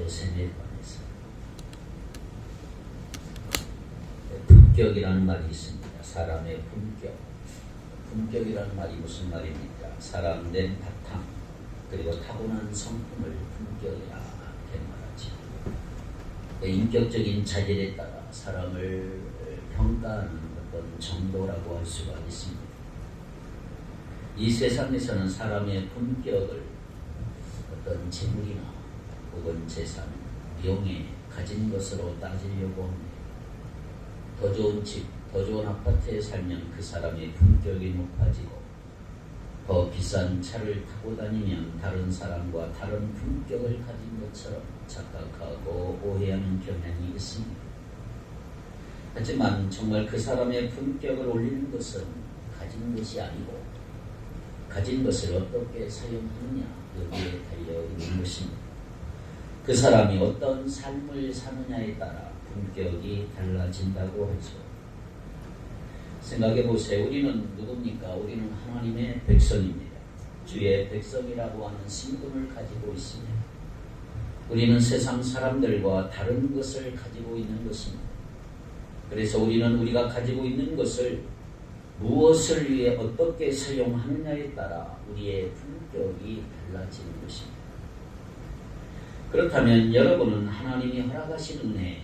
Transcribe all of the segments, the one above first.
세례관에서 품격이라는 말이 있습니다. 사람의 품격. 품격이라는 말이 무슨 말입니까? 사람된 바탕 그리고 타고난 성품을 품격이라 이렇게 말하지. 인격적인 자질에 따라 사람을 평가하는 어떤 정도라고 할 수가 있습니다. 이 세상에서는 사람의 품격을 어떤 재물이나 혹은 재산, 명예, 가진 것으로 따지려고 합니다. 더 좋은 집, 더 좋은 아파트에 살면 그 사람의 품격이 높아지고 더 비싼 차를 타고 다니면 다른 사람과 다른 품격을 가진 것처럼 착각하고 오해하는 경향이 있습니다. 하지만 정말 그 사람의 품격을 올리는 것은 가진 것이 아니고 가진 것을 어떻게 사용하느냐 여기에 달려있는 것입니다. 그 사람이 어떤 삶을 사느냐에 따라 품격이 달라진다고 하죠. 생각해 보세요. 우리는 누굽니까? 우리는 하나님의 백성입니다. 주의 백성이라고 하는 신분을 가지고 있습니다. 우리는 세상 사람들과 다른 것을 가지고 있는 것입니다. 그래서 우리는 우리가 가지고 있는 것을 무엇을 위해 어떻게 사용하느냐에 따라 우리의 품격이 달라지는 것입니다. 그렇다면 여러분은 하나님이 허락하신 은혜,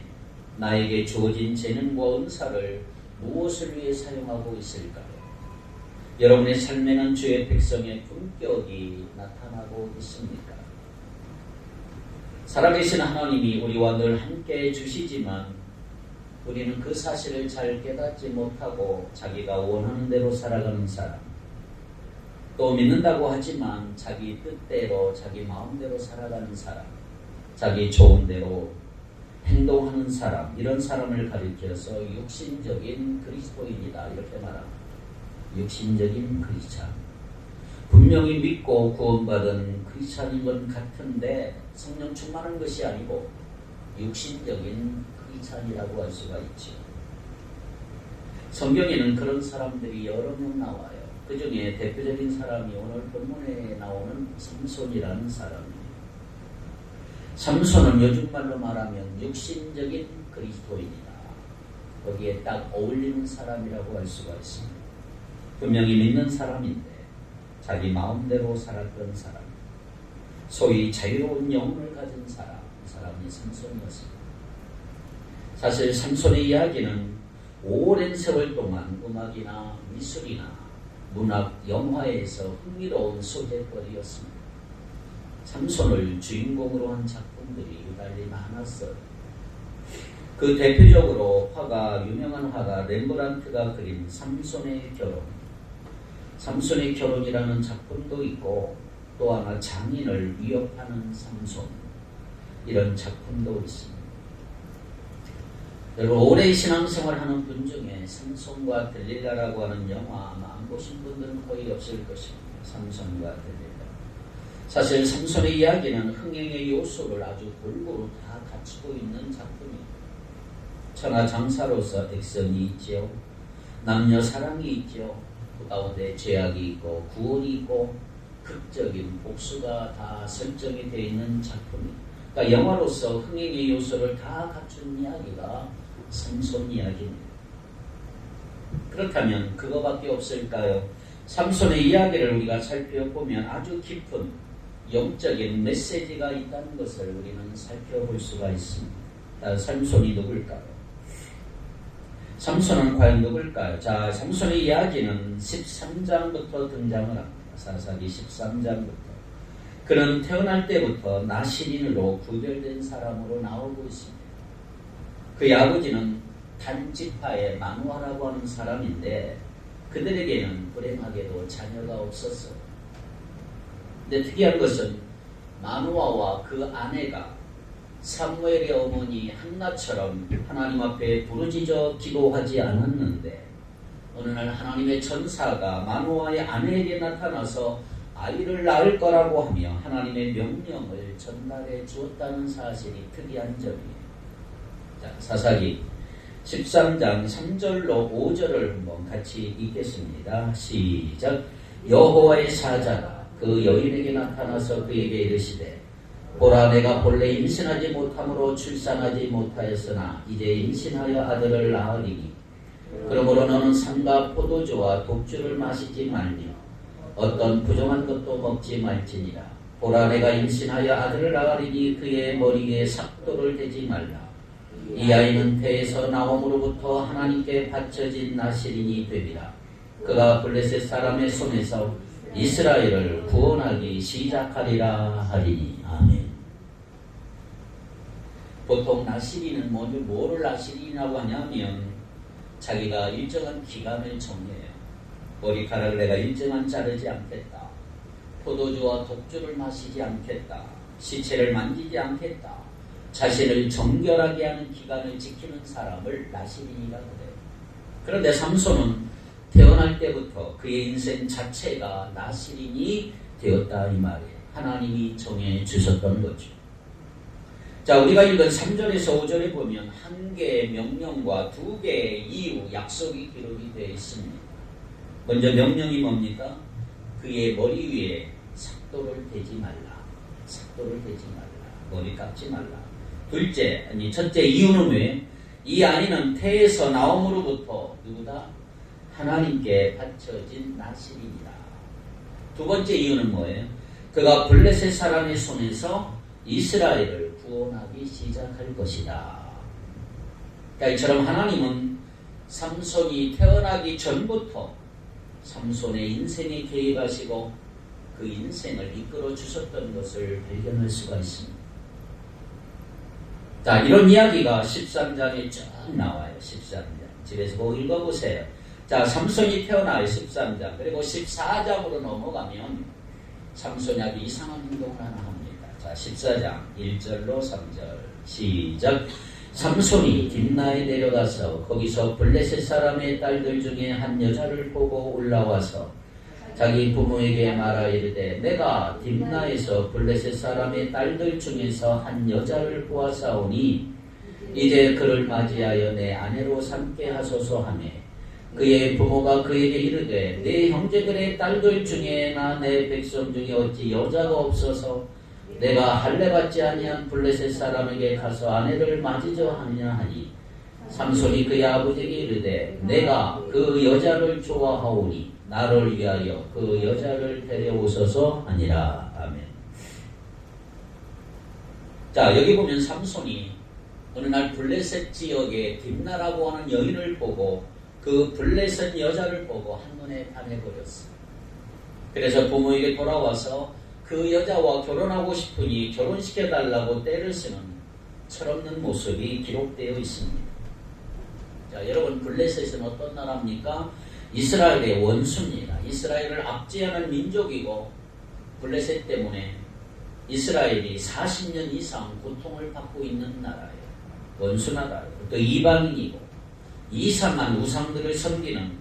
나에게 주어진 재능과 은사를 무엇을 위해 사용하고 있을까요? 여러분의 삶에는 주의 백성의 품격이 나타나고 있습니까? 살아계신 하나님이 우리와 늘 함께 해주시지만 우리는 그 사실을 잘 깨닫지 못하고 자기가 원하는 대로 살아가는 사람, 또 믿는다고 하지만 자기 뜻대로 자기 마음대로 살아가는 사람, 자기 좋은 대로 행동하는 사람, 이런 사람을 가리켜서 육신적인 그리스도인이다 이렇게 말합니다. 육신적인 크리스찬. 분명히 믿고 구원받은 크리스찬인 건 같은데 성령 충만한 것이 아니고 육신적인 크리스찬이라고 할 수가 있죠. 성경에는 그런 사람들이 여러 명 나와요. 그 중에 대표적인 사람이 오늘 본문에 나오는 삼손이라는 사람입니다. 삼손은 요즘 말로 말하면 육신적인 그리스도인이다. 거기에 딱 어울리는 사람이라고 할 수가 있습니다. 분명히 믿는 사람인데 자기 마음대로 살았던 사람, 소위 자유로운 영혼을 가진 사람, 이 사람이 삼손이었습니다. 사실 삼손의 이야기는 오랜 세월 동안 음악이나 미술이나 문학, 영화에서 흥미로운 소재거리였습니다. 삼손을 주인공으로 한 작품들이 유달리 많았어요. 그 대표적으로 유명한 화가 렘브란트가 그린 삼손의 결혼, 삼손의 결혼이라는 작품도 있고 또 하나 장인을 위협하는 삼손, 이런 작품도 있습니다. 여러분 오래 신앙생활하는 분 중에 삼손과 들릴라라고 하는 영화 아마 안 보신 분들은 거의 없을 것입니다. 삼손과 들릴라. 사실 삼손의 이야기는 흥행의 요소를 아주 골고루 다 갖추고 있는 작품입니다. 천하장사로서 액션이 있죠. 남녀 사랑이 있죠. 그 가운데 죄악이 있고 구원이 있고 극적인 복수가 다 설정이 되어 있는 작품입니다. 그러니까 영화로서 흥행의 요소를 다 갖춘 이야기가 삼손 이야기입니다. 그렇다면 그거밖에 없을까요? 삼손의 이야기를 우리가 살펴보면 아주 깊은 영적인 메시지가 있다는 것을 우리는 살펴볼 수가 있습니다. 삼손이 누굴까요? 삼손은 과연 누굴까요? 자, 삼손의 이야기는 13장부터 등장을 합니다. 사사기 13장부터. 그는 태어날 때부터 나시린으로 구별된 사람으로 나오고 있습니다. 그의 아버지는 단지파의 마누아라고 하는 사람인데 그들에게는 불행하게도 자녀가 없었어요. 근데 특이한 것은 마누아와 그 아내가 사무엘의 어머니 한나처럼 하나님 앞에 부르짖어 기도하지 않았는데 어느 날 하나님의 천사가 마누아의 아내에게 나타나서 아이를 낳을 거라고 하며 하나님의 명령을 전달해 주었다는 사실이 특이한 점이에요. 자, 사사기 13장 3절로 5절을 한번 같이 읽겠습니다. 시작. 여호와의 사자가 그 여인에게 나타나서 그에게 이르시되 보라 내가 본래 임신하지 못함으로 출산하지 못하였으나 이제 임신하여 아들을 낳으리니 그러므로 너는 삼가 포도주와 독주를 마시지 말며 어떤 부정한 것도 먹지 말지니라. 보라 내가 임신하여 아들을 낳으리니 그의 머리에 삭도를 대지 말라. 이 아이는 태에서 나옴으로부터 하나님께 바쳐진 나실인이 되리라. 그가 블레셋 사람의 손에서 이스라엘을 구원하기 시작하리라 하리니. 아멘. 보통 나실인은 뭐를 나실인이라고 하냐면 자기가 일정한 기간을 정해요. 머리카락을 내가 일정한 자르지 않겠다. 포도주와 독주를 마시지 않겠다. 시체를 만지지 않겠다. 자신을 정결하게 하는 기간을 지키는 사람을 나실인이라 그래요. 그런데 삼손은 태어날 때부터 그의 인생 자체가 나실인이 되었다 이 말이에요. 하나님이 정해 주셨던 거죠. 자, 우리가 읽은 3절에서 5절에 보면 한 개의 명령과 두 개의 이유, 약속이 기록이 되어 있습니다. 먼저 명령이 뭡니까? 그의 머리 위에 삭도를 대지 말라. 삭도를 대지 말라. 머리 깎지 말라. 첫째 이유는 왜? 이 아이는 태에서 나옴으로부터 누구다? 하나님께 바쳐진 나실이니라. 두 번째 이유는 뭐예요? 그가 블레셋 사람의 손에서 이스라엘을 구원하기 시작할 것이다. 그러니까 이처럼 하나님은 삼손이 태어나기 전부터 삼손의 인생에 개입하시고 그 인생을 이끌어 주셨던 것을 발견할 수가 있습니다. 자, 이런 이야기가 13장에 쭉 나와요. 13장. 집에서 꼭 읽어보세요. 자, 삼손이 태어나요. 13장. 그리고 14장으로 넘어가면 삼손이 아주 이상한 행동을 하나 합니다. 자, 14장 1절로 3절 시작. 삼손이 딥나에 내려가서 거기서 블레셋 사람의 딸들 중에 한 여자를 보고 올라와서 자기 부모에게 말하 이르되 내가 딥나에서 블레셋 사람의 딸들 중에서 한 여자를 보아사오니 이제 그를 맞이하여 내 아내로 삼게 하소서 하며 그의 부모가 그에게 이르되 내 형제들의 딸들 중에나 내 백성 중에 어찌 여자가 없어서 내가 할례받지 아니한 블레셋 사람에게 가서 아내를 맞이져 하느냐 하니 삼손이 그의 아버지에게 이르되 내가 그 여자를 좋아하오니 나를 위하여 그 여자를 데려오소서 하니라. 아멘. 자, 여기 보면 삼손이 어느 날 블레셋 지역에 딥나라고 하는 여인을 보고 그 블레셋 여자를 보고 한눈에 반해버렸어요. 그래서 부모에게 돌아와서 그 여자와 결혼하고 싶으니 결혼시켜달라고 때를 쓰는 철없는 모습이 기록되어 있습니다. 자, 여러분, 블레셋은 어떤 나라입니까? 이스라엘의 원수입니다. 이스라엘을 압제하는 민족이고 블레셋 때문에 이스라엘이 40년 이상 고통을 받고 있는 나라예요. 원수 나라예요. 또 이방인이고 이상한 우상들을 섬기는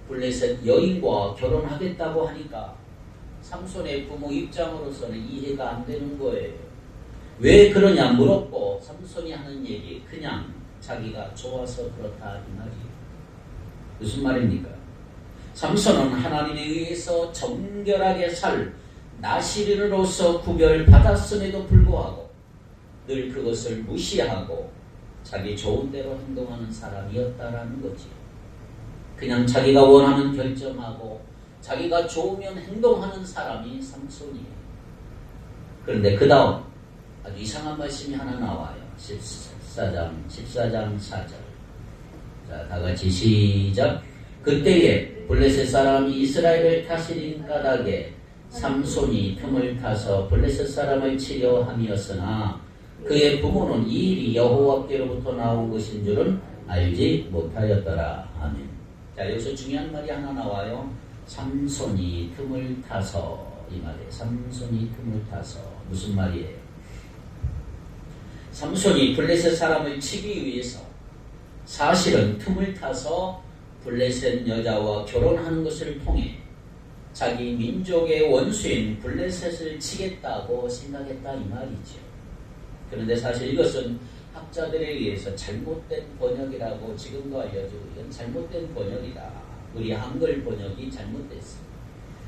블레셋 여인과 결혼하겠다고 하니까 삼손의 부모 입장으로서는 이해가 안 되는 거예요. 왜 그러냐 물었고 삼손이 하는 얘기 그냥 자기가 좋아서 그렇다 이 말이에요. 무슨 말입니까? 삼손은 하나님에 의해서 정결하게 살 나실인으로서 구별받았음에도 불구하고 늘 그것을 무시하고 자기 좋은 대로 행동하는 사람이었다라는 거지. 그냥 자기가 원하는 결정하고 자기가 좋으면 행동하는 사람이 삼손이에요. 그런데 그 다음 아주 이상한 말씀이 하나 나와요. 14장 4절. 자, 다 같이 시작. 그때에 블레셋 사람이 이스라엘을 타시린 까닭에 삼손이 틈을 타서 블레셋 사람을 치려 함이었으나 그의 부모는 이 일이 여호와께로부터 나온 것인 줄은 알지 못하였더라. 아멘. 자, 여기서 중요한 말이 하나 나와요. 삼손이 틈을 타서 이 말이에요. 삼손이 틈을 타서 무슨 말이에요? 삼손이 블레셋 사람을 치기 위해서 사실은 틈을 타서 블레셋 여자와 결혼하는 것을 통해 자기 민족의 원수인 블레셋을 치겠다고 생각했다 이 말이죠. 그런데 사실 이것은 학자들에 의해서 잘못된 번역이라고 지금도 알려지고 이건 잘못된 번역이다. 우리 한글 번역이 잘못됐어.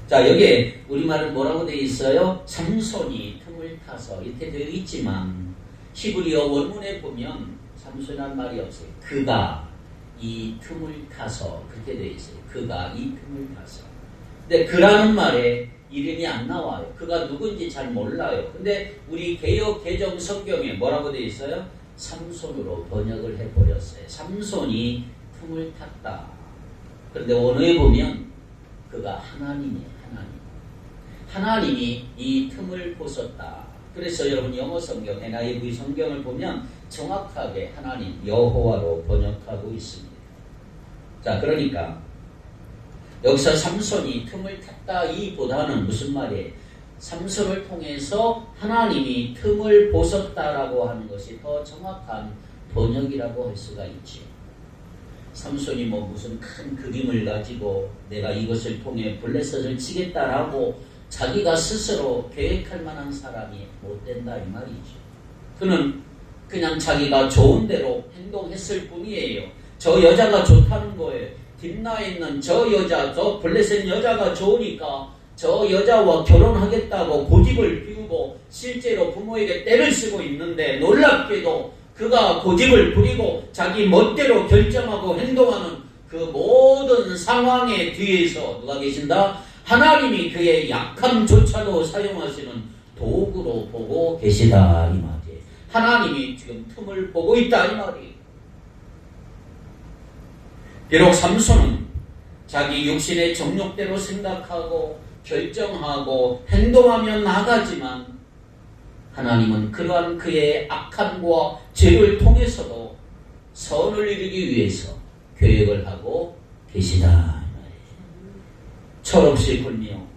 자, 여기에 우리말은 뭐라고 되어 있어요? 삼손이 틈을 타서 이렇게 되어 있지만 히브리어 원문에 보면 삼손이란 말이 없어요. 그가 이 틈을 타서 그렇게 되어 있어요. 그가 이 틈을 타서. 근데 그라는 말에 이름이 안 나와요. 그가 누군지 잘 몰라요. 근데 우리 개역 개정 성경에 뭐라고 되어 있어요? 삼손으로 번역을 해버렸어요. 삼손이 틈을 탔다. 그런데 원어에 보면 그가 하나님이에요. 하나님이 이 틈을 보셨다. 그래서 여러분 영어 성경 NIV 성경을 보면 정확하게 하나님 여호와로 번역하고 있습니다. 자, 그러니까 여기서 삼손이 틈을 탔다 이보다는 무슨 말이에요? 삼손을 통해서 하나님이 틈을 보셨다라고 하는 것이 더 정확한 번역이라고 할 수가 있죠. 삼손이 뭐 무슨 큰 그림을 가지고 내가 이것을 통해 블레셋을 치겠다라고 자기가 스스로 계획할 만한 사람이 못 된다 이 말이죠. 그는 그냥 자기가 좋은 대로 행동했을 뿐이에요. 저 여자가 좋다는 거예요. 딥나에 있는 저 여자, 저 블레셋 여자가 좋으니까 저 여자와 결혼하겠다고 고집을 피우고 실제로 부모에게 떼를 쓰고 있는데 놀랍게도 그가 고집을 부리고 자기 멋대로 결정하고 행동하는 그 모든 상황의 뒤에서 누가 계신다? 하나님이 그의 약함조차도 사용하시는 도구로 보고 계시다 이 말이에요. 하나님이 지금 틈을 보고 있다 이 말이에요. 비록 삼손은 자기 육신의 정욕대로 생각하고 결정하고 행동하며 나가지만 하나님은 그러한 그의 악함과 죄를 통해서도 선을 이루기 위해서 계획을 하고 계시다. 철없이 군요.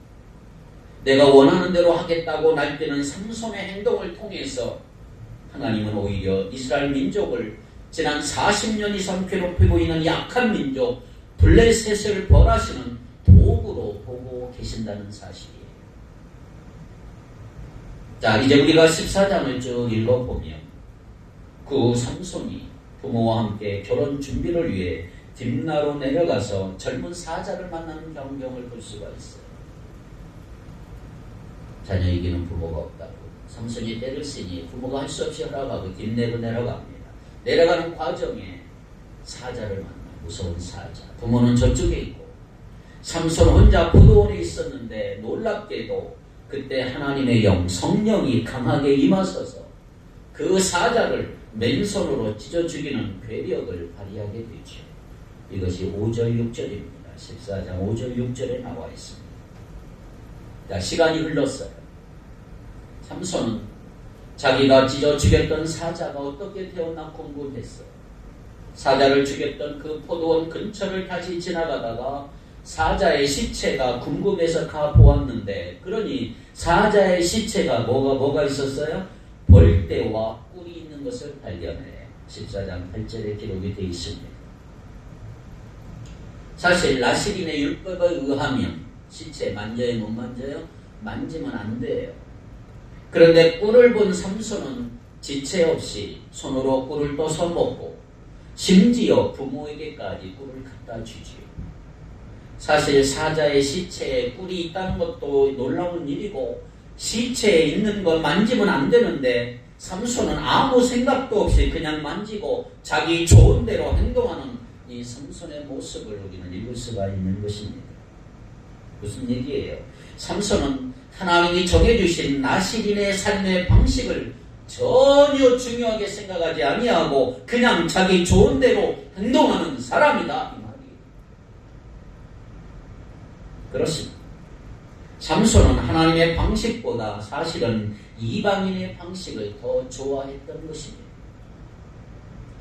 내가 원하는 대로 하겠다고 날뛰는 삼손의 행동을 통해서 하나님은 오히려 이스라엘 민족을 지난 40년 이상 괴롭히고 있는 약한 민족 블레셋을 벌하시는 도구로 보고 계신다는 사실이에요. 자, 이제 우리가 14장을 쭉 읽어보면 그 삼손이 부모와 함께 결혼 준비를 위해 딥나로 내려가서 젊은 사자를 만나는 광경을 볼 수가 있어요. 자녀에게는 부모가 없다고 삼손이 떼를 쓰니 부모가 할 수 없이 허락하고 딥내로 내려갑니다. 내려가는 과정에 사자를 만나요. 무서운 사자. 부모는 저쪽에 있고 삼손 혼자 포도원에 있었는데 놀랍게도 그때 하나님의 영 성령이 강하게 임하셔서 그 사자를 맨손으로 찢어 죽이는 괴력을 발휘하게 되죠. 이것이 5절 6절입니다. 14장 5절 6절에 나와 있습니다. 자, 시간이 흘렀어요. 삼손은 자기가 찢어 죽였던 사자가 어떻게 태어나 궁금했어요. 사자를 죽였던 그 포도원 근처를 다시 지나가다가 사자의 시체가 궁금해서 가보았는데 그러니 사자의 시체가 뭐가 있었어요? 벌떼와 꿀이 있는 것을 발견해요. 14장 8절에 기록이 되어 있습니다. 사실 나시린의 율법에 의하면 시체 만져요 못 만져요? 만지면 안 돼요. 그런데 꿀을 본 삼손은 지체 없이 손으로 꿀을 떠서 먹고 심지어 부모에게까지 꿀을 갖다 주지요. 사실 사자의 시체에 꿀이 있다는 것도 놀라운 일이고 시체에 있는 거 만지면 안 되는데 삼손은 아무 생각도 없이 그냥 만지고 자기 좋은 대로 행동하는 이 삼손의 모습을 우리는 읽을 수가 있는 것입니다. 무슨 얘기예요? 삼손은 하나님이 정해주신 나시린의 삶의 방식을 전혀 중요하게 생각하지 아니하고 그냥 자기 좋은 대로 행동하는 사람이다 이 말이에요. 그렇습니다. 삼손은 하나님의 방식보다 사실은 이방인의 방식을 더 좋아했던 것입니다.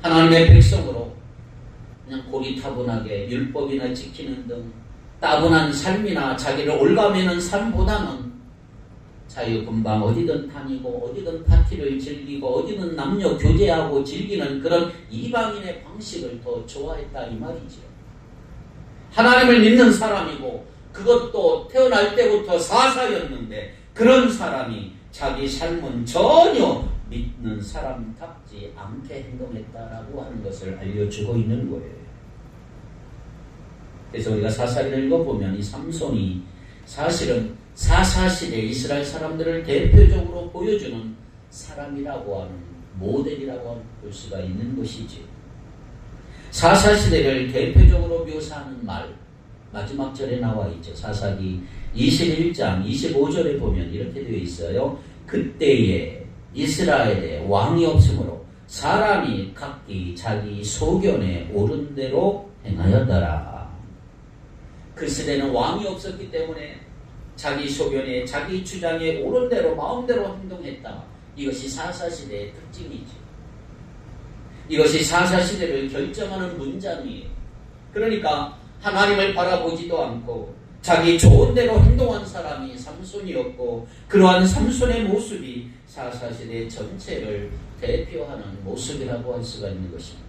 하나님의 백성으로 그냥 고리타분하게 율법이나 지키는 등 따분한 삶이나 자기를 올가매는 삶보다는 자유분방 어디든 다니고 어디든 파티를 즐기고 어디든 남녀 교제하고 즐기는 그런 이방인의 방식을 더 좋아했다 이 말이죠. 하나님을 믿는 사람이고 그것도 태어날 때부터 사사였는데 그런 사람이 자기 삶은 전혀 믿는 사람답지 않게 행동했다라고 하는 것을 알려주고 있는 거예요. 그래서 우리가 사사기를 읽어보면 이 삼손이 사실은 사사시대 이스라엘 사람들을 대표적으로 보여주는 사람이라고 하는 모델이라고 볼 수가 있는 것이지. 사사시대를 대표적으로 묘사하는 말 마지막 절에 나와 있죠. 사사기 21장 25절에 보면 이렇게 되어 있어요. 그때에 이스라엘에 왕이 없으므로 사람이 각기 자기 소견에 옳은 대로 행하였더라. 그 시대는 왕이 없었기 때문에 자기 소견에 자기 주장에 옳은 대로 마음대로 행동했다. 이것이 사사시대의 특징이죠. 이것이 사사시대를 결정하는 문장이에요. 그러니까 하나님을 바라보지도 않고 자기 좋은 대로 행동한 사람이 삼손이었고, 그러한 삼손의 모습이 사사시대 전체를 대표하는 모습이라고 할 수가 있는 것입니다.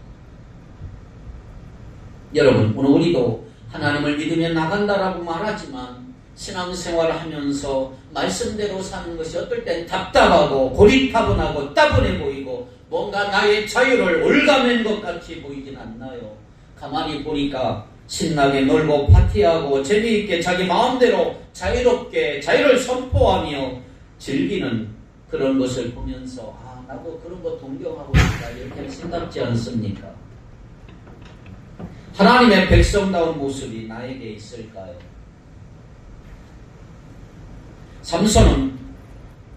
여러분, 오늘 우리도 하나님을 믿으며 나간다라고 말하지만 신앙생활을 하면서 말씀대로 사는 것이 어떨 땐 답답하고 고리타분하고 따분해 보이고 뭔가 나의 자유를 올가맨 것 같이 보이진 않나요? 가만히 보니까 신나게 놀고 파티하고 재미있게 자기 마음대로 자유롭게 자유를 선포하며 즐기는 그런 것을 보면서 나도 그런 거 동경하고 싶다 이렇게 생각지 않습니까? 하나님의 백성다운 모습이 나에게 있을까요? 삼손은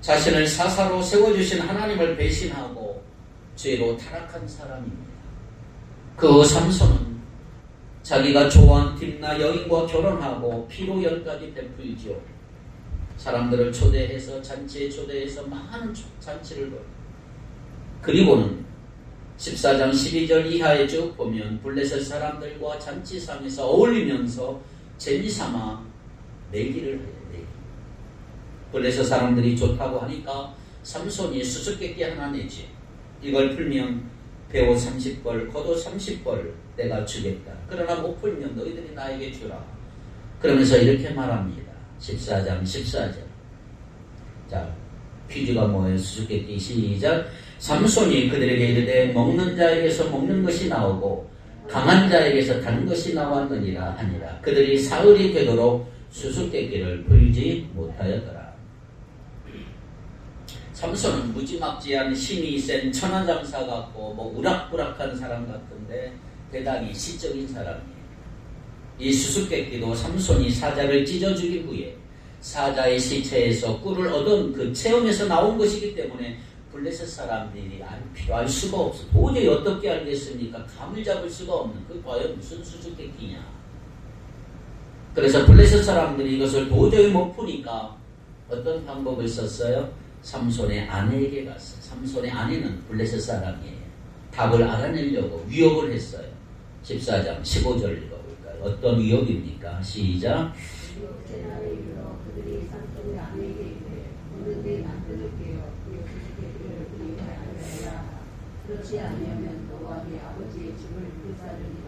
자신을 사사로 세워주신 하나님을 배신하고 죄로 타락한 사람입니다. 그 삼손은 자기가 좋아한 딥나 여인과 결혼하고 피로연까지 베풀지요. 사람들을 초대해서 잔치에 초대해서 많은 잔치를 벌여. 그리고는 14장 12절 이하에 쭉 보면 블레셋 사람들과 잔치상에서 어울리면서 재미삼아 내기를 해요. 내기. 블레셋 사람들이 좋다고 하니까 삼손이 수수께끼 하나 내지. 이걸 풀면 배옷 30벌, 겉옷 30벌 내가 주겠다. 그러나 못 풀면 너희들이 나에게 주라. 그러면서 이렇게 말합니다. 14장 14절. 자, 퀴즈가 뭐예요? 수수께끼 시작. 삼손이 그들에게 이르되 먹는 자에게서 먹는 것이 나오고 강한 자에게서 다른 것이 나왔느니라 하니라. 그들이 사흘이 되도록 수수께끼를 풀지 못하였더라. 삼손은 무지막지한 힘이 센 천하장사 같고 우락부락한 사람 같은데 대단히 시적인 사람이에요. 이 수수께끼도 삼손이 사자를 찢어 죽인 후에 사자의 시체에서 꿀을 얻은 그 체험에서 나온 것이기 때문에 블레셋 사람들이 알 수가 없어. 도저히 어떻게 알겠습니까? 감을 잡을 수가 없는, 그 과연 무슨 수수께끼냐. 그래서 블레셋 사람들이 이것을 도저히 못 푸니까 어떤 방법을 썼어요? 삼손의 아내에게 갔어요. 삼손의 아내는 블레셋 사람이에요. 답을 알아내려고 위협을 했어요. 14장 15절 읽어볼까요? 어떤 위협입니까? 시작. 그들이 삼손의 아내에게 이르되 오늘 내 남편을 깨어 그의 수수께끼를 우리에게 알려라. 그렇지 아니하면 너와 네 아버지의 집을 불사르리라.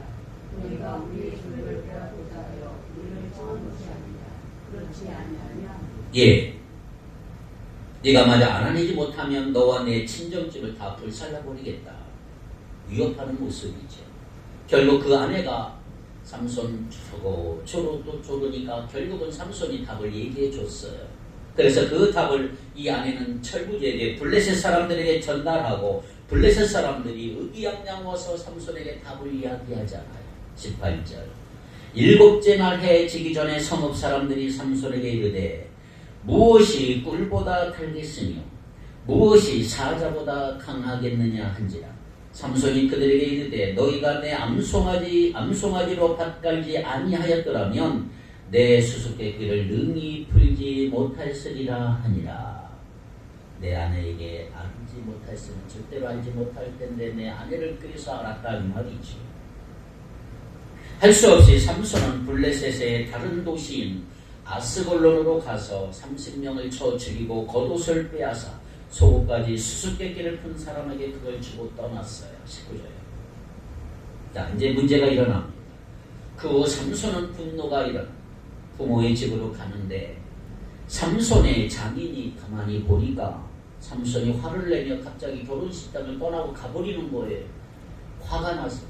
너희가 우리의 소유를 빼앗고자 하여 우리를 정한 것이 아니라. 그렇지 아니하면 예. 네가 만약 알아내지 못하면 너와 내 친정집을 다 불살라버리겠다. 위협하는 모습이죠. 결국 그 아내가 삼손 조로 조르니까 결국은 삼손이 답을 얘기해 줬어요. 그래서 그 답을 이 아내는 철부지에게 블레셋 사람들에게 전달하고 블레셋 사람들이 의기양양 와서 삼손에게 답을 이야기하잖아요. 18절. 7째 날 해 지기 전에 성읍 사람들이 삼손에게 이르되 무엇이 꿀보다 달겠으며 무엇이 사자보다 강하겠느냐 한지라. 삼손이 그들에게 이르되 너희가 내 암송아지로 밭갈지 아니하였더라면 내 수수께끼를 능히 풀지 못하였으리라 하니라. 내 아내에게 알지 못했으면 절대로 알지 못할 텐데 내 아내를 그래서 알았다는 말이지. 할 수 없이 삼손은 블레셋의 다른 도시인 아스골론으로 가서 30명을 쳐 죽이고 겉옷을 빼앗아 속옷까지 수수께끼를 푼 사람에게 그걸 주고 떠났어요. 19절에. 자, 이제 문제가 일어납니다. 그 후 삼손은 분노가 일어나 부모의 집으로 가는데 삼손의 장인이 가만히 보니까 삼손이 화를 내며 갑자기 결혼식장을 떠나고 가버리는 거예요. 화가 나서.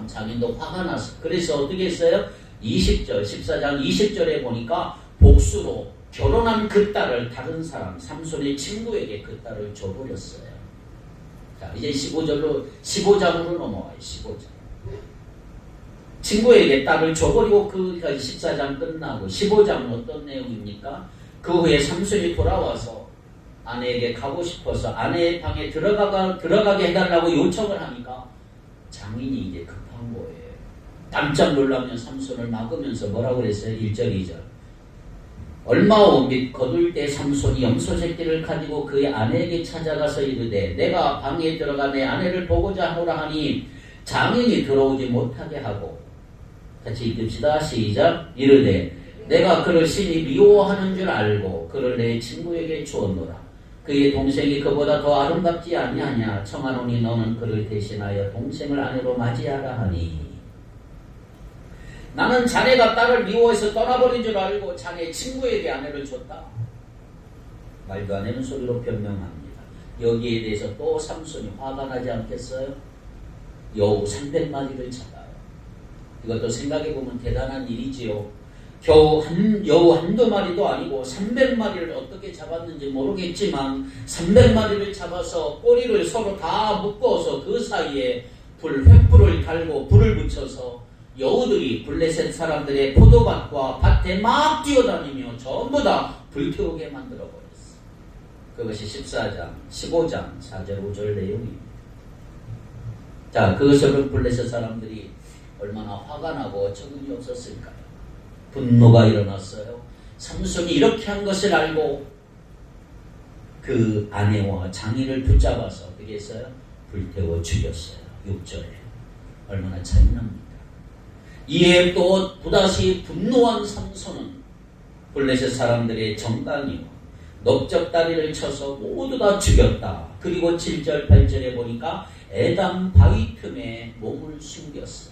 장인도 화가 나서. 그래서 어떻게 했어요? 20절, 14장 20절에 보니까 복수로 결혼한 그 딸을 다른 사람 삼손의 친구에게 그 딸을 줘버렸어요. 자, 이제 15장으로 넘어와요. 15장. 친구에게 딸을 줘버리고 그 14장 끝나고 15장은 어떤 내용입니까? 그 후에 삼손이 돌아와서 아내에게 가고 싶어서 아내의 방에 들어가게 해달라고 요청을 하니까 장인이 이제 급한 거예요. 깜짝 놀라면 삼손을 막으면서 뭐라고 그랬어요? 1절 2절. 얼마오 및 거둘 때 삼손이 염소 새끼를 가지고 그의 아내에게 찾아가서 이르되 내가 방에 들어가 내 아내를 보고자 하노라 하니 장인이 들어오지 못하게 하고 같이 읽읍시다. 시작. 이르되 내가 그를 신이 미워하는 줄 알고 그를 내 친구에게 주었노라. 그의 동생이 그보다 더 아름답지 아니하냐. 청하노니 너는 그를 대신하여 동생을 아내로 맞이하라 하니 나는 자네가 딸을 미워해서 떠나버린 줄 알고 자네 친구에게 아내를 줬다. 말도 안 되는 소리로 변명합니다. 여기에 대해서 또 삼손이 화가 나지 않겠어요? 여우 300마리를 잡아요. 이것도 생각해보면 대단한 일이지요. 겨우 여우 한두 마리도 아니고 300마리를 어떻게 잡았는지 모르겠지만 300마리를 잡아서 꼬리를 서로 다 묶어서 그 사이에 횃불을 달고 불을 붙여서 여우들이 블레셋 사람들의 포도밭과 밭에 막 뛰어다니며 전부 다 불태우게 만들어버렸어. 그것이 14장, 15장, 4절, 5절 내용입니다. 자, 그것을 블레셋 사람들이 얼마나 화가 나고 어처구니 없었을까요? 분노가 일어났어요. 삼손이 이렇게 한 것을 알고 그 아내와 장인을 붙잡아서 어떻게 했어요? 불태워 죽였어요. 6절에. 얼마나 잔인합니까? 이에 또 또다시 분노한 삼손은 블레셋 사람들의 정강이와 넓적다리를 쳐서 모두 다 죽였다. 그리고 7절 8절에 보니까 에담 바위 틈에 몸을 숨겼어.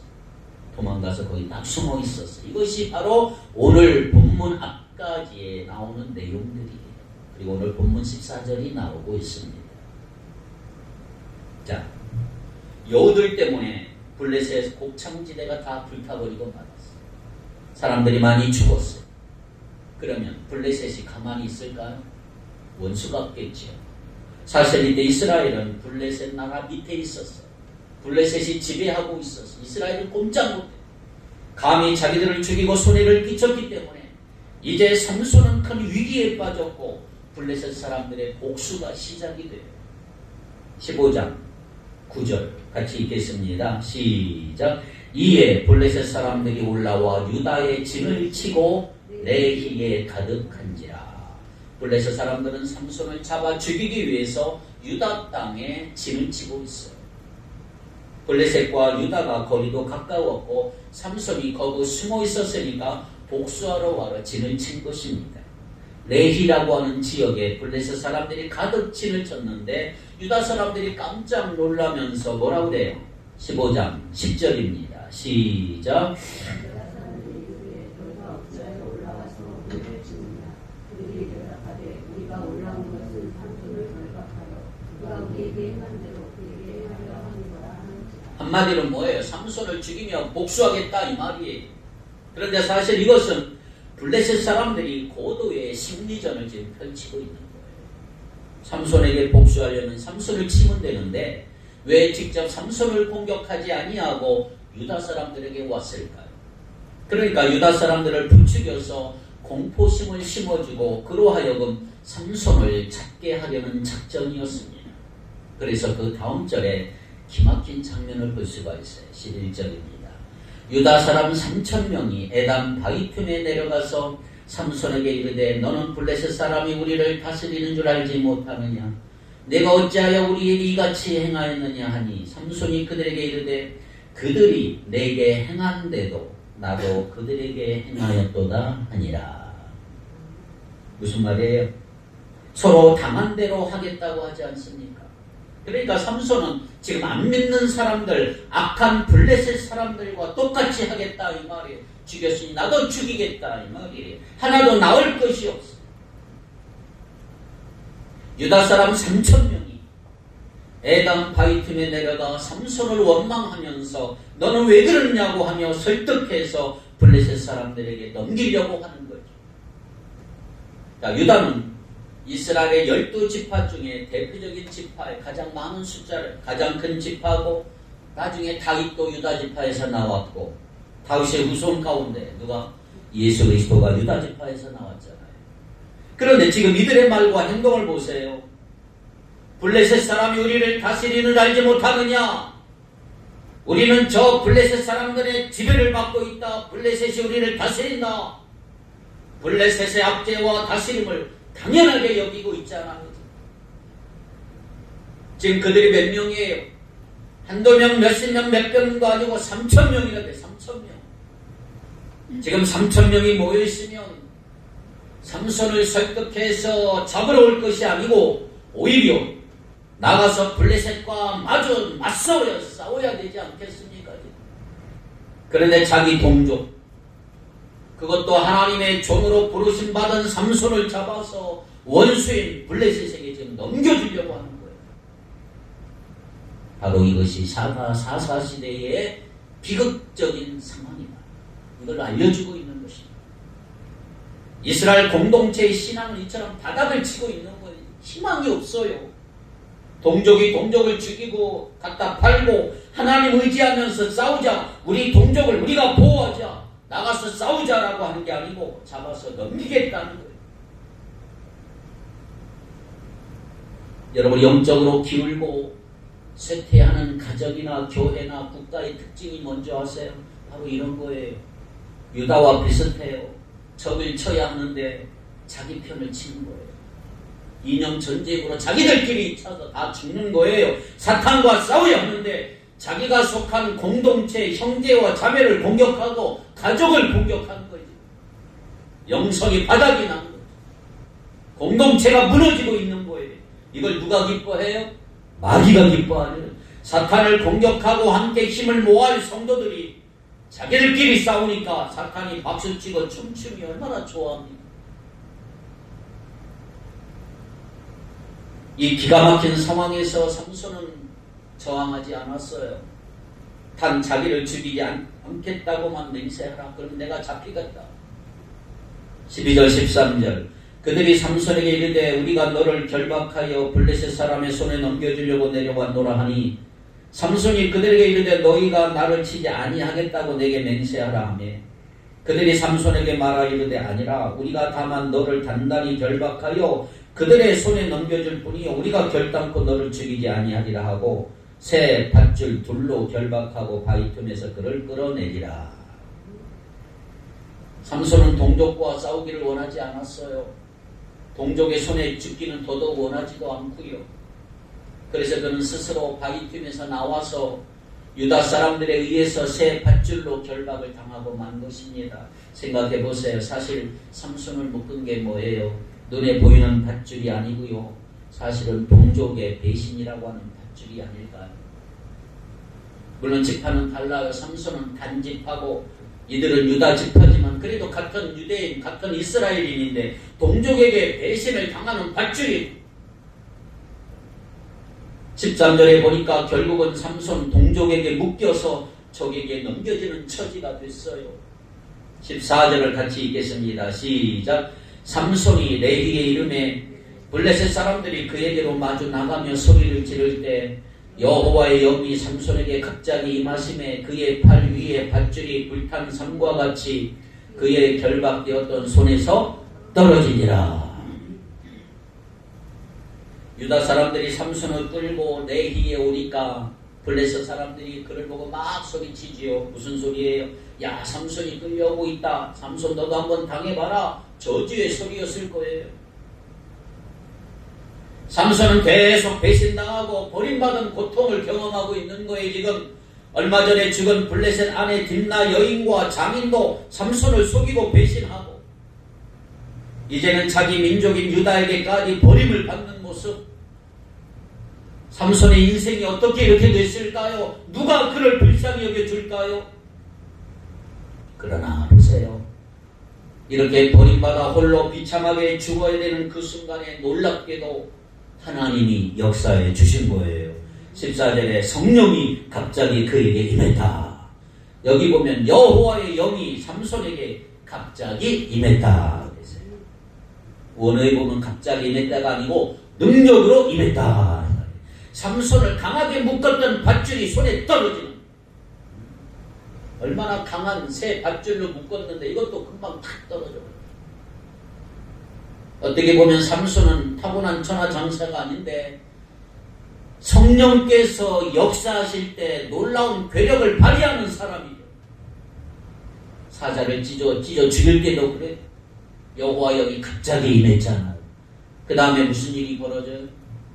도망가서 거기 딱 숨어 있었어. 이것이 바로 오늘 본문 앞까지에 나오는 내용들이에요. 그리고 오늘 본문 14절이 나오고 있습니다. 자, 여우들 때문에 블레셋 곡창지대가 다 불타버리고 말았어요. 사람들이 많이 죽었어요. 그러면 블레셋이 가만히 있을까요? 원수가 없겠지요. 사실 이때 이스라엘은 블레셋 나라 밑에 있었어요. 블레셋이 지배하고 있었어요. 이스라엘은 꼼짝 못해요. 감히 자기들을 죽이고 손해를 끼쳤기 때문에 이제 삼손은 큰 위기에 빠졌고 블레셋 사람들의 복수가 시작이 돼요. 15장 9절 같이 읽겠습니다. 시작. 이에 블레셋 사람들이 올라와 유다의 진을 치고 레히에 가득한지라. 블레셋 사람들은 삼손을 잡아 죽이기 위해서 유다 땅에 진을 치고 있어요. 블레셋과 유다가 거리도 가까웠고 삼손이 거기 숨어 있었으니까 복수하러 와서 진을 친 것입니다. 레히라고 하는 지역에 블레셋 사람들이 가득 진을 쳤는데 유다 사람들이 깜짝 놀라면서 뭐라고 그래요? 15장 10절입니다. 시작. 한마디로 뭐예요? 삼손을 죽이며 복수하겠다 이 말이에요. 그런데 사실 이것은 블레셋 사람들이 고도의 심리전을 지금 펼치고 있는 거예요. 삼손에게 복수하려면 삼손을 치면 되는데 왜 직접 삼손을 공격하지 아니하고 유다 사람들에게 왔을까요? 그러니까 유다 사람들을 부추겨서 공포심을 심어주고 그로 하여금 삼손을 찾게 하려는 작전이었습니다. 그래서 그 다음 절에 기막힌 장면을 볼 수가 있어요. 11절입니다. 유다 사람 3,000명이 에담 바위 틈에 내려가서 삼손에게 이르되 너는 블레셋 사람이 우리를 다스리는 줄 알지 못하느냐? 내가 어찌하여 우리에게 이같이 행하였느냐 하니 삼손이 그들에게 이르되 그들이 내게 행한데도 나도 그들에게 행하였도다 하니라. 무슨 말이에요? 서로 당한 대로 하겠다고 하지 않습니까? 그러니까 삼손은 지금 안 믿는 사람들, 악한 블레셋 사람들과 똑같이 하겠다 이 말이에요. 죽였으니 나도 죽이겠다 이 말이에요. 하나도 나을 것이 없어. 유다 사람 3,000명이 에담 바위 틈에 내려가 삼손을 원망하면서 너는 왜 그러냐고 하며 설득해서 블레셋 사람들에게 넘기려고 하는 거죠. 자, 유다는 이스라엘의 12지파 중에 대표적인 지파의 가장 많은 숫자를 가장 큰 지파고, 나중에 다윗도 유다 지파에서 나왔고, 다윗의 후손 가운데 누가? 예수 그리스도가 유다 지파에서 나왔잖아요. 그런데 지금 이들의 말과 행동을 보세요. 블레셋 사람이 우리를 다스리는 알지 못하느냐? 우리는 저 블레셋 사람들의 지배를 받고 있다. 블레셋이 우리를 다스린다. 블레셋의 압제와 다스림을 당연하게 여기고 있잖아. 지금 그들이 몇 명이에요? 한두 명, 몇십 명, 몇 명도 아니고 3,000명이라대. 3,000명. 지금 3,000명이 모여있으면 삼손을 설득해서 잡으러 올 것이 아니고 오히려 나가서 블레셋과 마주 싸워야 되지 않겠습니까? 그런데 자기 동족, 그것도 하나님의 종으로 부르심받은 삼손을 잡아서 원수인 블레셋에게 지금 넘겨주려고 하는 거예요. 바로 이것이 사사시대의 비극적인 상황이다. 이걸 알려주고 있는 것입니다. 이스라엘 공동체의 신앙은 이처럼 바닥을 치고 있는 거예요. 희망이 없어요. 동족이 동족을 죽이고 갖다 팔고, 하나님 의지하면서 싸우자, 우리 동족을 우리가 보호하자, 나가서 싸우자라고 하는 게 아니고 잡아서 넘기겠다는 거예요. 여러분, 영적으로 기울고 쇠퇴하는 가정이나 교회나 국가의 특징이 뭔지 아세요? 바로 이런 거예요. 유다와 비슷해요. 적을 쳐야 하는데 자기 편을 치는 거예요. 이념 전쟁으로 자기들끼리 쳐서 다 죽는 거예요. 사탄과 싸워야 하는데 자기가 속한 공동체, 형제와 자매를 공격하고 가족을 공격하는 거죠. 영성이 바닥이 나는 거죠. 공동체가 무너지고 있는 거예요. 이걸 누가 기뻐해요? 마귀가 기뻐하는. 사탄을 공격하고 함께 힘을 모아할 성도들이 자기들끼리 싸우니까 사탄이 박수치고 춤추면 얼마나 좋아합니까? 이 기가 막힌 상황에서 삼손은 저항하지 않았어요. 단 자기를 죽이지 않겠다고만 맹세하라. 그럼 내가 잡히겠다. 12절 13절 그들이 삼손에게 이르되 우리가 너를 결박하여 블레셋 사람의 손에 넘겨주려고 내려왔노라 하니 삼손이 그들에게 이르되 너희가 나를 치지 아니하겠다고 내게 맹세하라 하며 그들이 삼손에게 말하 이르되 아니라 우리가 다만 너를 단단히 결박하여 그들의 손에 넘겨줄 뿐이요 우리가 결단코 너를 죽이지 아니하리라 하고 새 밧줄 둘로 결박하고 바위 틈에서 그를 끌어내리라. 삼손은 동족과 싸우기를 원하지 않았어요. 동족의 손에 죽기는 더더욱 원하지도 않고요. 그래서 그는 스스로 바위 틈에서 나와서 유다 사람들에 의해서 새 밧줄로 결박을 당하고 만 것입니다. 생각해 보세요. 사실 삼손을 묶은 게 뭐예요? 눈에 보이는 밧줄이 아니고요. 사실은 동족의 배신이라고 하는 밧줄이 아닐까요? 물론 지파는 달라요. 삼손은 단지파고 이들은 유다 지파지만 그래도 같은 유대인, 같은 이스라엘인인데 동족에게 배신을 당하는 밧줄이 13절에 보니까 결국은 삼손 동족에게 묶여서 적에게 넘겨지는 처지가 됐어요. 14절을 같이 읽겠습니다. 시작. 삼손이 레위의 이름에 블레셋 사람들이 그에게로 마주 나가며 소리를 지를 때 여호와의 영이 삼손에게 갑자기 임하심에 그의 팔 위에 밧줄이 불탄 삼과 같이 그의 결박되었던 손에서 떨어지니라. 유다 사람들이 삼손을 끌고 레히에 오니까 블레셋 사람들이 그를 보고 막 소리치지요. 무슨 소리예요? 야, 삼손이 끌려오고 있다. 삼손 너도 한번 당해봐라. 저주의 소리였을 거예요. 삼손은 계속 배신당하고 버림받은 고통을 경험하고 있는 거예요. 지금 얼마 전에 죽은 블레셋 아내 딥나 여인과 장인도 삼손을 속이고 배신하고 이제는 자기 민족인 유다에게까지 버림을 받는 모습. 삼손의 인생이 어떻게 이렇게 됐을까요? 누가 그를 불쌍히 여겨줄까요? 그러나 보세요. 이렇게 버림받아 홀로 비참하게 죽어야 되는 그 순간에 놀랍게도 하나님이 역사해 주신 거예요. 14절에 성령이 갑자기 그에게 임했다. 여기 보면 여호와의 영이 삼손에게 갑자기 임했다. 원어에 보면 갑자기 임했다가 아니고 능력으로 임했다. 삼손을 강하게 묶었던 밧줄이 손에 떨어지는, 얼마나 강한 새 밧줄로 묶었는데 이것도 금방 탁 떨어져요. 어떻게 보면 삼손은 타고난 천하장사가 아닌데 성령께서 역사하실 때 놀라운 괴력을 발휘하는 사람이죠. 사자를 찢어 죽일 때도 그래. 여호와 영이 갑자기 임했잖아요. 그 다음에 무슨 일이 벌어져요?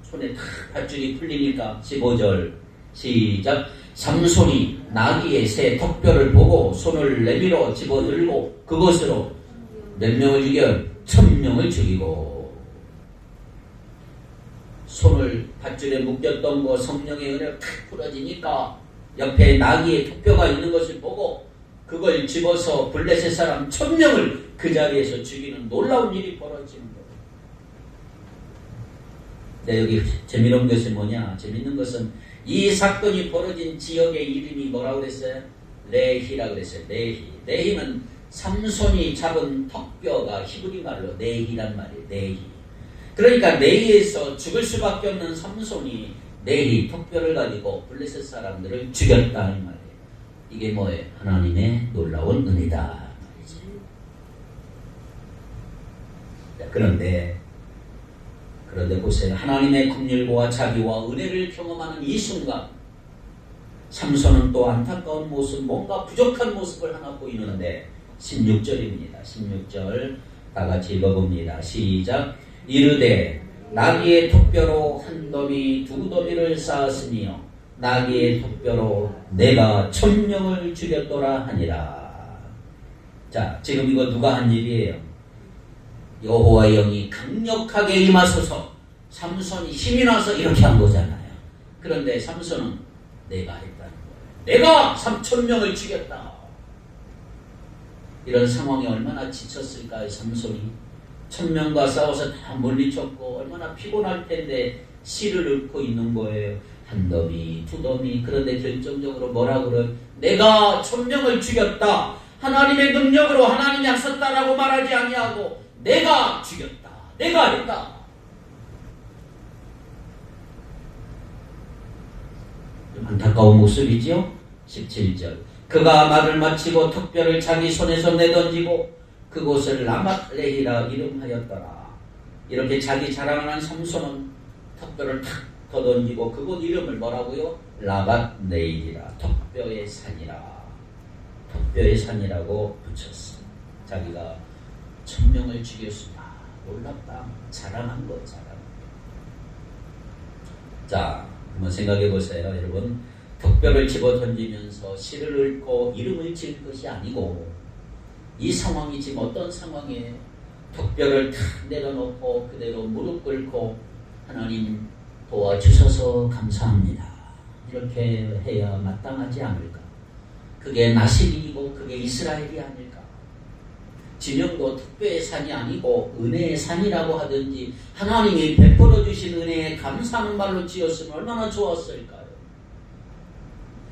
손에 탁 밧줄이 풀리니까 15절 시작. 삼손이 나귀의 새 턱뼈를 보고 손을 내밀어 집어들고 그것으로 몇 명을 죽여? 1000명을 죽이고. 손을 밧줄에 묶였던 거 성령의 은혜가 탁 풀어지니까 옆에 나귀의 턱뼈가 있는 것을 보고 그걸 집어서 블레셋 사람 1000명을 그 자리에서 죽이는 놀라운 일이 벌어지는 거예요. 네, 여기 재미있는 것이 뭐냐? 재미있는 것은 이 사건이 벌어진 지역의 이름이 뭐라고 그랬어요? 레히라고 그랬어요. 레히는 삼손이 잡은 턱뼈가 히브리 말로 네히란 말이에요. 네히. 그러니까 네히에서 죽을 수밖에 없는 삼손이 네히 턱뼈를 가지고 블레셋 사람들을 죽였다 이 말이에요. 이게 뭐예요? 하나님의 놀라운 은혜다 말이지. 그런데 보세요. 하나님의 긍휼과 자비와 은혜를 경험하는 이 순간 삼손은 또 안타까운 모습, 뭔가 부족한 모습을 하나 보이는데 16절입니다. 16절 다 같이 읽어봅니다. 시작. 이르되 나귀의 턱뼈로 한 더미 두 더미를 쌓았으며 나귀의 턱뼈로 내가 1000명을 죽였더라 하니라. 자, 지금 이거 누가 한 일이에요? 여호와 영이 강력하게 임하소서 삼손이 힘이 나서 이렇게 한 거잖아요. 그런데 삼손은 내가 했다는 거예요. 내가 3000명을 죽였다. 이런 상황에 얼마나 지쳤을까요? 삼손이 1000명과 싸워서 다 물리쳤고 얼마나 피곤할 텐데 씨를 읊고 있는 거예요. 한 더미, 두 더미. 그런데 결정적으로 뭐라고 그래요? 내가 1000명을 죽였다. 하나님의 능력으로 하나님이 하셨다라고 말하지 아니하고 내가 죽였다. 내가 했다. 안타까운 모습이지요? 17절. 그가 말을 마치고 턱뼈를 자기 손에서 내던지고 그곳을 라맛레히라 이름하였더라. 이렇게 자기 자랑하는 삼손은 턱뼈를 탁 던지고 그곳 이름을 뭐라고요? 라맛레히라. 턱뼈의 산이라. 턱뼈의 산이라고 붙였어. 자기가 1000명을 죽였습니다. 놀랍다. 자랑한 것, 자랑. 자, 한번 생각해 보세요. 여러분, 턱뼈를 집어 던지면서 씨를 읊고 이름을 지을 것이 아니고 이 상황이 지금 어떤 상황이에요? 턱뼈를 탁 내려놓고 그대로 무릎 꿇고 하나님 도와주셔서 감사합니다. 이렇게 해야 마땅하지 않을까? 그게 나실이고 그게 이스라엘이 아닐까? 진영도 턱뼈의 산이 아니고 은혜의 산이라고 하든지 하나님이 베풀어 주신 은혜에 감사하는 말로 지었으면 얼마나 좋았을까요?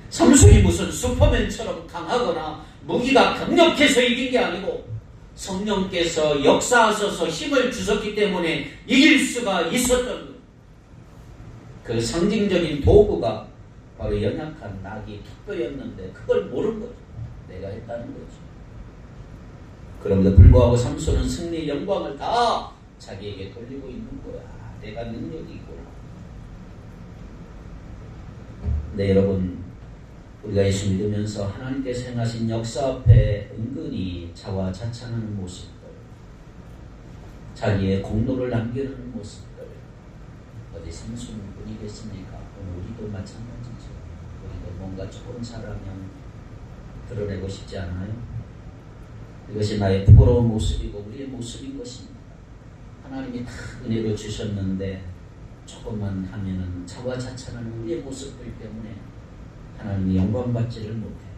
삼손이 무슨 슈퍼맨처럼 강하거나 무기가 강력해서 이긴 게 아니고 성령께서 역사하셔서 힘을 주셨기 때문에 이길 수가 있었던 거예요. 그 상징적인 도구가 바로 연약한 나귀 턱뼈였는데 그걸 모른 거죠. 내가 했다는 거죠. 그럼에도 불구하고 삼손은 승리의 영광을 다 자기에게 돌리고 있는 거야. 내가 능력이 있구나. 네, 여러분, 우리가 예수 믿으면서 하나님께서 행하신 역사 앞에 은근히 자화자찬하는 모습들, 자기의 공로를 남기는 모습들, 어디 삼손뿐이겠습니까? 오늘 우리도 마찬가지죠. 우리도 뭔가 조금 잘하면 드러내고 싶지 않아요? 이것이 나의 부끄러운 모습이고 우리의 모습인 것입니다. 하나님이 다 은혜로 주셨는데 조금만 하면은 자화자찬하는 우리의 모습들 때문에 하나님이 영광받지를 못해요.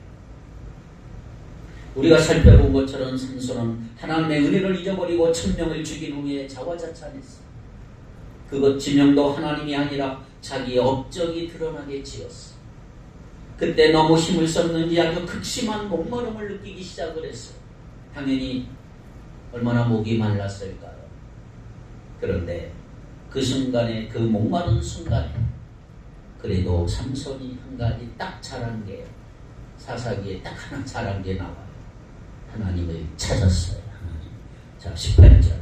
우리가 살펴본 것처럼 삼손은 하나님의 은혜를 잊어버리고 1000명을 죽인 후에 자화자찬했어. 그것 지명도 하나님이 아니라 자기의 업적이 드러나게 지었어. 그때 너무 힘을 썼는지 아주 극심한 목마름을 느끼기 시작을 했어. 당연히 얼마나 목이 말랐을까요? 그런데 그 순간에, 그 목마른 순간에 그래도 삼손이 한 가지 딱 잘한 게, 사사기에 딱 하나 잘한 게 나와요. 하나님을 찾았어요. 하나님. 자, 18절.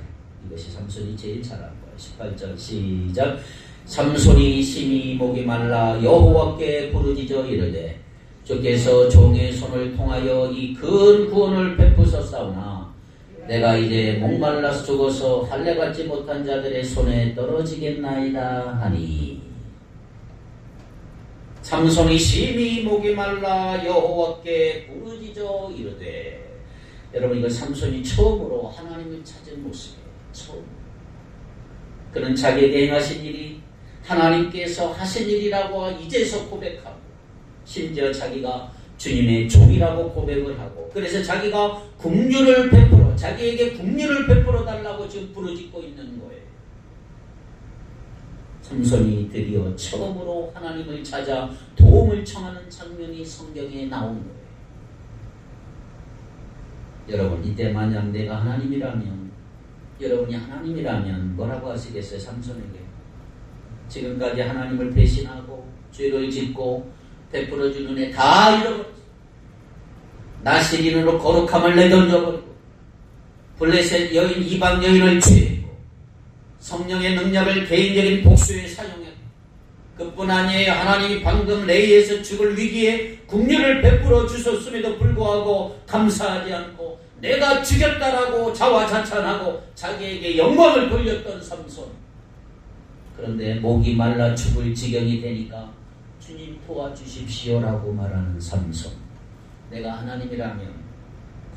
이것이 삼손이 제일 잘한 거예요. 18절 시작. 삼손이 심히 목이 말라 여호와께 부르짖어 이르되 주께서 종의 손을 통하여 이 큰 구원을 베푸셨사오나 내가 이제 목말라서 죽어서 할례받지 못한 자들의 손에 떨어지겠나이다 하니. 삼손이 심히 목이 말라 여호와께 부르짖어 이르되. 여러분, 이거 삼손이 처음으로 하나님을 찾은 모습이에요. 처음. 그는 자기에게 행하신 일이 하나님께서 하신 일이라고 이제서 고백하고, 심지어 자기가 주님의 종이라고 고백을 하고, 그래서 자기가 긍휼을 베풀어, 자기에게 긍휼을 베풀어 달라고 지금 부르짖고 있는 거예요. 삼손이 드디어 처음으로 하나님을 찾아 도움을 청하는 장면이 성경에 나온 거예요. 여러분, 이때 만약 내가 하나님이라면, 여러분이 하나님이라면 뭐라고 하시겠어요? 삼손에게. 지금까지 하나님을 배신하고 죄를 짓고 베풀어준 은혜 다 잃어버렸어. 나시린으로 거룩함을 내던져버리고 블레셋 여인, 이방 여인을 취했고 성령의 능력을 개인적인 복수에 사용했고, 그뿐 아니에요. 하나님이 방금 레이에서 죽을 위기에 긍휼을 베풀어 주셨음에도 불구하고 감사하지 않고 내가 죽였다라고 자화자찬하고 자기에게 영광을 돌렸던 삼손. 그런데 목이 말라 죽을 지경이 되니까 주님 도와주십시오라고 말하는 삼손. 내가 하나님이라면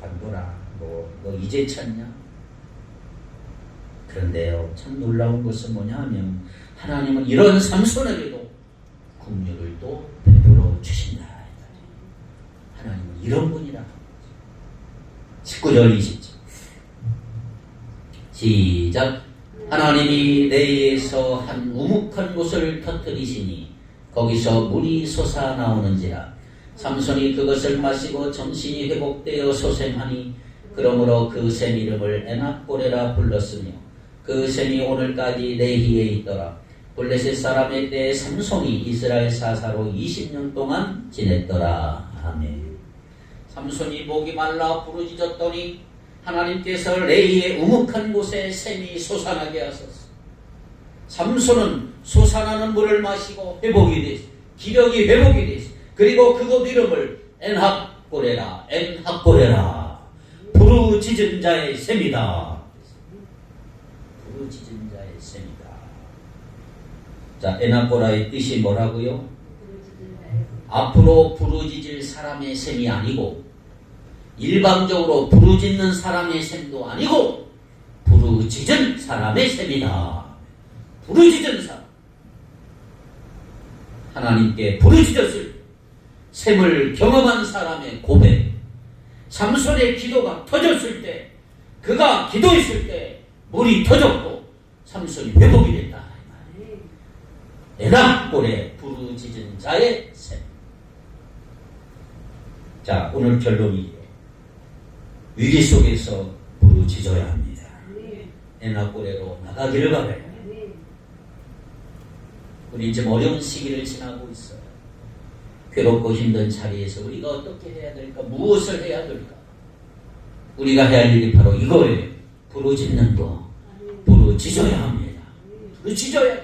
관둬라. 너 이제 찾냐? 그런데요, 참 놀라운 것은 뭐냐 하면 하나님은 이런 삼손에게도 긍휼을 또 베풀어 주신다. 하나님은 이런 분이라. 19절 20절 시작. 하나님이 내에서 한 우묵한 곳을 터뜨리시니 거기서 물이 솟아나오는지라. 삼손이 그것을 마시고 정신이 회복되어 소생하니 그러므로 그 샘 이름을 에낙고레라 불렀으며 그 샘이 오늘까지 레히에 있더라. 블레셋 사람의 때에 삼손이 이스라엘 사사로 20년 동안 지냈더라. 아멘. 삼손이 목이 말라 부르짖었더니 하나님께서 레히의 우묵한 곳에 샘이 솟아나게 하셨어. 삼손은 솟아나는 물을 마시고 회복이 됐어. 기력이 회복이 됐어. 그리고 그곳 이름을 엔합고레라, 엔합고레라, 부르짖은 자의 샘이다. 부르짖은 자의 샘이다. 자, 엔합고라의 뜻이 뭐라고요? 앞으로 부르짖을 사람의 샘이 아니고, 일방적으로 부르짖는 사람의 샘도 아니고, 부르짖은 사람의 샘이다. 부르짖은 사람. 하나님께 부르짖었을 때 샘을 경험한 사람의 고백. 삼손의 기도가 터졌을 때, 그가 기도했을 때 물이 터졌고 삼손이 회복이 됐다. 에낙골에 부르짖은 자의 샘. 자, 오늘 결론이 위기 속에서 부르짖어야 합니다. 에낙골에로 나가기를 바라요. 우리 지금 어려운 시기를 지나고 있어요. 괴롭고 힘든 자리에서 우리가 어떻게 해야 될까? 무엇을 해야 될까? 우리가 해야 할 일이 바로 이거예요. 부르짖는 거. 부르짖어야 합니다. 부르짖어야.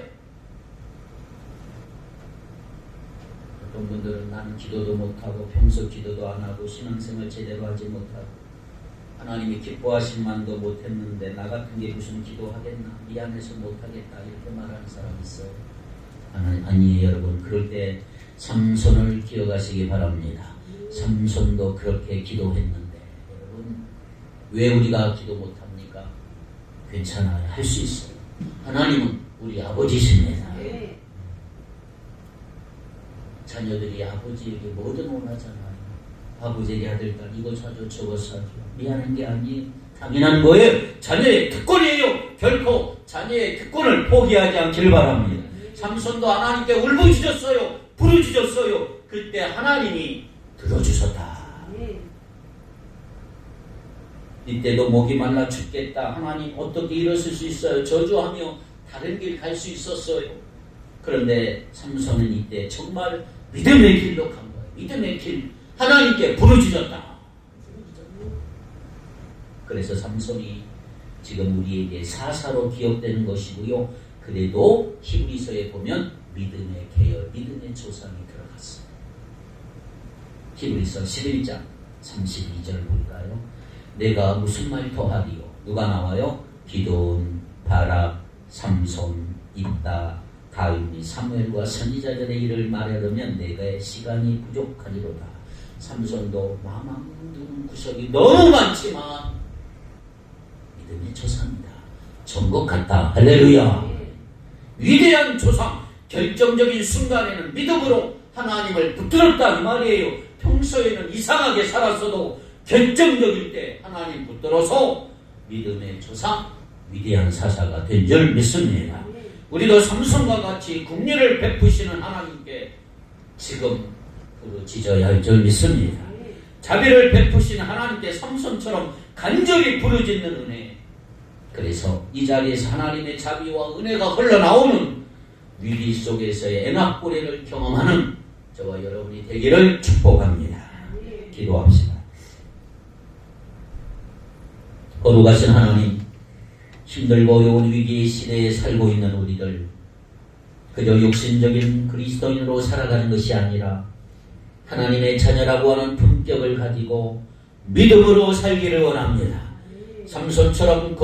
어떤 분들은 나는 기도도 못하고 평소 기도도 안 하고 신앙생활 제대로 하지 못하고 하나님이 기뻐하신 만도 못했는데 나 같은 게 무슨 기도하겠나? 미안해서 못하겠다. 이렇게 말하는 사람이 있어요. 아니에요, 여러분. 그럴 때 삼손을 기억하시기 바랍니다. 삼손도 그렇게 기도했는데, 여러분, 왜 우리가 기도 못합니까? 괜찮아요. 할 수 있어요. 하나님은 우리 아버지십니다. 자녀들이 아버지에게 뭐든 원하잖아요. 아버지에게 아들, 딸 이거 사줘, 저거 사줘. 미안한 게 아니에요. 당연한 거예요. 자녀의 특권이에요. 결코 자녀의 특권을 포기하지 않기를 바랍니다. 삼손도 하나님께 울부짖었어요. 부르짖었어요. 그때 하나님이 들어주셨다. 이때도 목이 말라 죽겠다. 하나님 어떻게 이러실 수 있어요? 저주하며 다른 길 갈 수 있었어요. 그런데 삼손은 이때 정말 믿음의 길로 간 거예요. 믿음의 길, 하나님께 부르짖었다. 그래서 삼손이 지금 우리에게 사사로 기억되는 것이고요. 그래도 히브리서에 보면 믿음의 계열, 믿음의 조상이 들어갔어요. 히브리서 11장 32절 볼까요? 내가 무슨 말 더하리요? 누가 나와요? 기드온, 바락, 삼손, 입다, 다윗이 사무엘과 선지자들의 일을 말하려면 내가 시간이 부족하리로다. 삼손도 마음만 구석이 너무 많지만 믿음의 조상이다. 전국 같다. 할렐루야. 위대한 조상, 결정적인 순간에는 믿음으로 하나님을 붙들었다 이 말이에요. 평소에는 이상하게 살았어도 결정적일 때 하나님 붙들어서 믿음의 조상, 위대한 사사가 된 줄 믿습니다. 우리도 삼손과 같이 긍휼을 베푸시는 하나님께 지금 부르짖어야 할 줄 믿습니다. 자비를 베푸시는 하나님께 삼손처럼 간절히 부르짖는 은혜. 그래서 이 자리에서 하나님의 자비와 은혜가 흘러나오는 위기 속에서의 애낙고래를 경험하는 저와 여러분이 되기를 축복합니다. 기도합시다. 거룩하신 하나님, 힘들고 어려운 위기의 시대에 살고 있는 우리들, 그저 육신적인 그리스도인으로 살아가는 것이 아니라 하나님의 자녀라고 하는 품격을 가지고 믿음으로 살기를 원합니다. 삼손처럼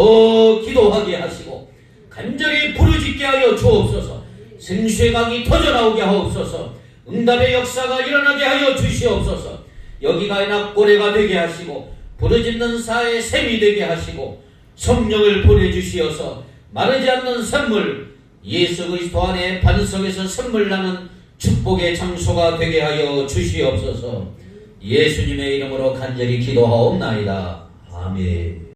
기도하게 하시고 간절히 부르짖게 하여 주옵소서. 생수의 강이 터져나오게 하옵소서. 응답의 역사가 일어나게 하여 주시옵소서. 여기가 애낙고래가 되게 하시고 부르짖는 사의 샘이 되게 하시고 성령을 보내주시어서 마르지 않는 샘물, 예수 그리스도 안에 반석에서 샘물 나는 축복의 장소가 되게 하여 주시옵소서. 예수님의 이름으로 간절히 기도하옵나이다. 아멘.